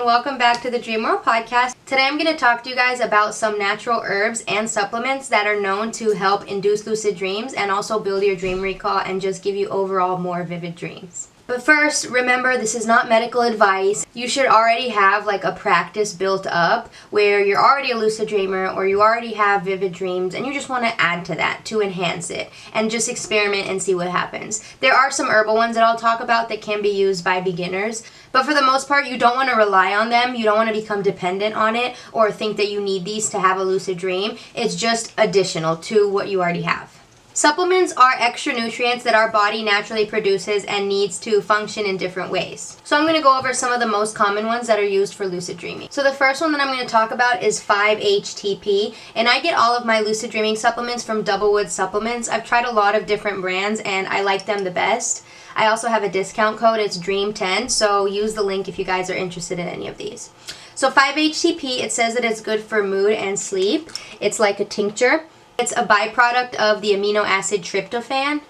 welcome back to the Dream World Podcast. Today I'm going to talk to you guys about some natural herbs and supplements that are known to help induce lucid dreams and also build your dream recall and just give you overall more vivid dreams. But first, remember, this is not medical advice. You should already have like a practice built up where you're already a lucid dreamer or you already have vivid dreams and you just want to add to that to enhance it and just experiment and see what happens. There are some herbal ones that I'll talk about that can be used by beginners, but for the most part, you don't want to rely on them. You don't want to become dependent on it or think that you need these to have a lucid dream. It's just additional to what you already have. Supplements are extra nutrients that our body naturally produces and needs to function in different ways. So I'm going to go over some of the most common ones that are used for lucid dreaming. So the first one that I'm going to talk about is 5-HTP, and I get all of my lucid dreaming supplements from Doublewood Supplements. I've tried a lot of different brands and I like them the best. I also have a discount code, it's DREAM10, so use the link if you guys are interested in any of these. So 5-HTP, it says that it's good for mood and sleep. It's like a tincture. It's a byproduct of the amino acid tryptophan.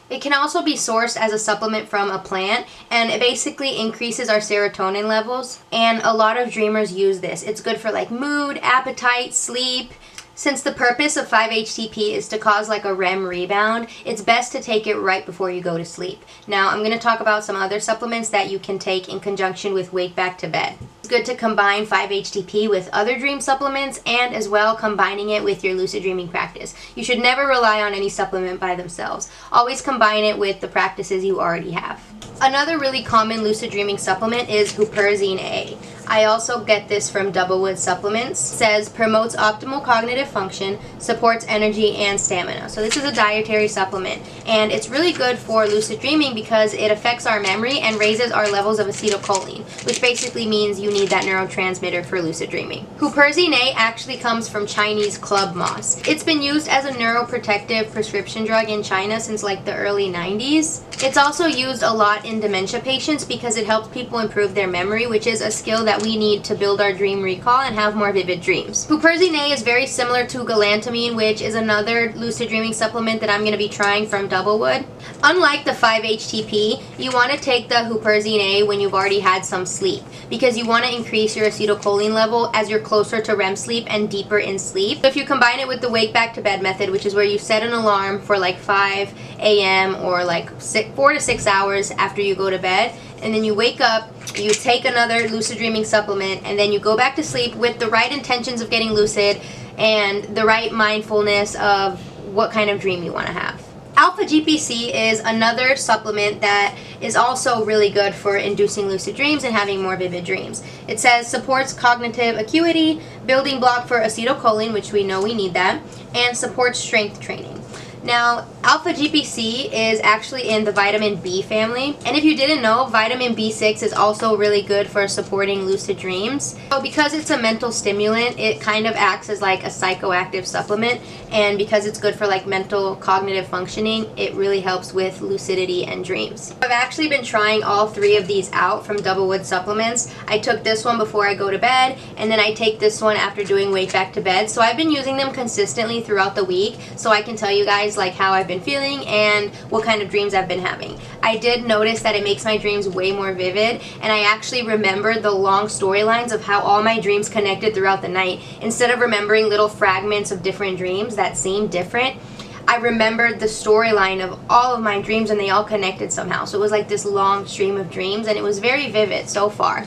It can also be sourced as a supplement from a plant, and it basically increases our serotonin levels, and a lot of dreamers use this. It's good for like mood, appetite, sleep. Since the purpose of 5-HTP is to cause like a REM rebound, it's best to take it right before you go to sleep. Now, I'm going to talk about some other supplements that you can take in conjunction with Wake Back to Bed. It's good to combine 5-HTP with other dream supplements and as well combining it with your lucid dreaming practice. You should never rely on any supplement by themselves. Always combine it with the practices you already have. Another really common lucid dreaming supplement is Huperzine A. I also get this from Doublewood Supplements. It says promotes optimal cognitive function, supports energy and stamina. So this is a dietary supplement and it's really good for lucid dreaming because it affects our memory and raises our levels of acetylcholine, which basically means you need that neurotransmitter for lucid dreaming. Huperzine A actually comes from Chinese club moss. It's been used as a neuroprotective prescription drug in China since like the early 90s. It's also used a lot in dementia patients because it helps people improve their memory, which is a skill that we need to build our dream recall and have more vivid dreams. Huperzine A is very similar to Galantamine, which is another lucid dreaming supplement that I'm going to be trying from Doublewood. Unlike the 5-HTP, you want to take the Huperzine A when you've already had some sleep because you want to increase your acetylcholine level as you're closer to REM sleep and deeper in sleep. So if you combine it with the Wake Back to Bed method, which is where you set an alarm for like 5 a.m. or like 4 to 6 hours after you go to bed, and then you wake up, you take another lucid dreaming supplement, and then you go back to sleep with the right intentions of getting lucid and the right mindfulness of what kind of dream you want to have. Alpha GPC is another supplement that is also really good for inducing lucid dreams and having more vivid dreams. It says supports cognitive acuity, building block for acetylcholine, which we know we need that, and supports strength training. Now, alpha GPC is actually in the vitamin B family, and if you didn't know, vitamin B6 is also really good for supporting lucid dreams. So because it's a mental stimulant, it kind of acts as like a psychoactive supplement, and because it's good for like mental cognitive functioning, it really helps with lucidity and dreams. I've actually been trying all three of these out from Doublewood Supplements. I took this one before I go to bed, and then I take this one after doing Wake Back to Bed. So I've been using them consistently throughout the week, so I can tell you guys like how I've been feeling and what kind of dreams I've been having. I did notice that it makes my dreams way more vivid, and I actually remember the long storylines of how all my dreams connected throughout the night. Instead of remembering little fragments of different dreams that seemed different, I remembered the storyline of all of my dreams and they all connected somehow. So it was like this long stream of dreams and it was very vivid so far.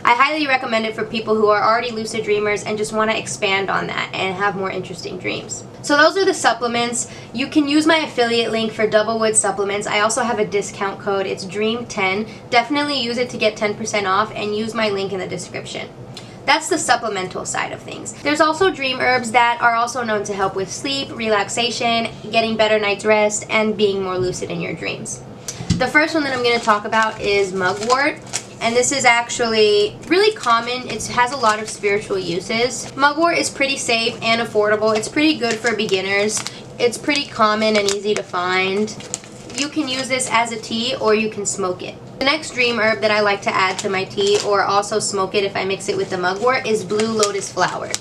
I highly recommend it for people who are already lucid dreamers and just want to expand on that and have more interesting dreams. So those are the supplements. You can use my affiliate link for Doublewood Supplements. I also have a discount code. It's DREAM10. Definitely use it to get 10% off and use my link in the description. That's the supplemental side of things. There's also dream herbs that are also known to help with sleep, relaxation, getting better night's rest, and being more lucid in your dreams. The first one that I'm going to talk about is mugwort. And this is actually really common. It has a lot of spiritual uses. Mugwort is pretty safe and affordable. It's pretty good for beginners. It's pretty common and easy to find. You can use this as a tea or you can smoke it. The next dream herb that I like to add to my tea or also smoke it if I mix it with the mugwort is blue lotus flower.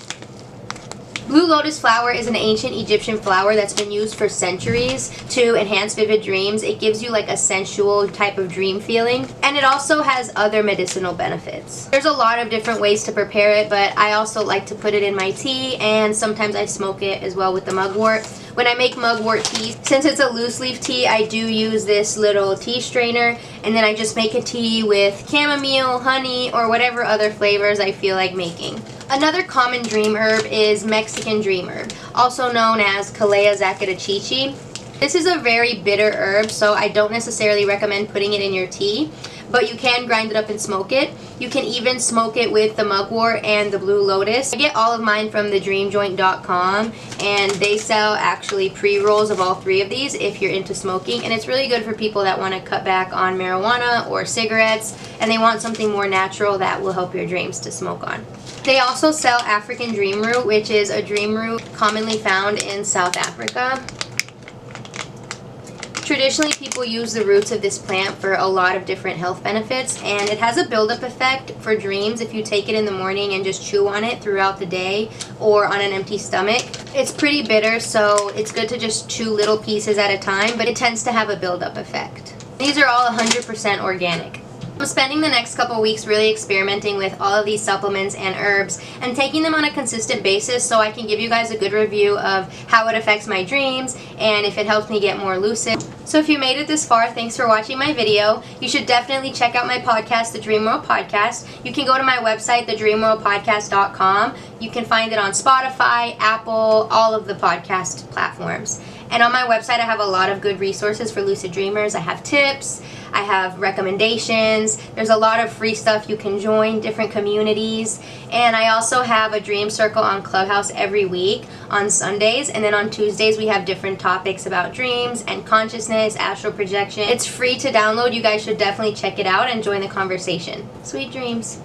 Blue lotus flower is an ancient Egyptian flower that's been used for centuries to enhance vivid dreams. It gives you like a sensual type of dream feeling, and it also has other medicinal benefits. There's a lot of different ways to prepare it, but I also like to put it in my tea, and sometimes I smoke it as well with the mugwort. When I make mugwort tea, since it's a loose leaf tea, I do use this little tea strainer, and then I just make a tea with chamomile, honey, or whatever other flavors I feel like making. Another common dream herb is Mexican dream herb, also known as Calea zacatachichi. This is a very bitter herb, so I don't necessarily recommend putting it in your tea, but you can grind it up and smoke it. You can even smoke it with the mugwort and the blue lotus. I get all of mine from thedreamjoint.com, and they sell actually pre-rolls of all 3 of these if you're into smoking, and it's really good for people that want to cut back on marijuana or cigarettes and they want something more natural that will help your dreams to smoke on. They also sell African dream root, which is a dream root commonly found in South Africa. Traditionally, people use the roots of this plant for a lot of different health benefits, and it has a buildup effect for dreams if you take it in the morning and just chew on it throughout the day or on an empty stomach. It's pretty bitter, so it's good to just chew little pieces at a time, but it tends to have a buildup effect. These are all 100% organic. I'm spending the next couple weeks really experimenting with all of these supplements and herbs and taking them on a consistent basis so I can give you guys a good review of how it affects my dreams and if it helps me get more lucid. So if you made it this far, thanks for watching my video. You should definitely check out my podcast, The Dream World Podcast. You can go to my website, thedreamworldpodcast.com. You can find it on Spotify, Apple, all of the podcast platforms. And on my website, I have a lot of good resources for lucid dreamers. I have tips, I have recommendations, there's a lot of free stuff you can join, different communities, and I also have a dream circle on Clubhouse every week on Sundays, and then on Tuesdays we have different topics about dreams and consciousness, astral projection. It's free to download. You guys should definitely check it out and join the conversation. Sweet dreams.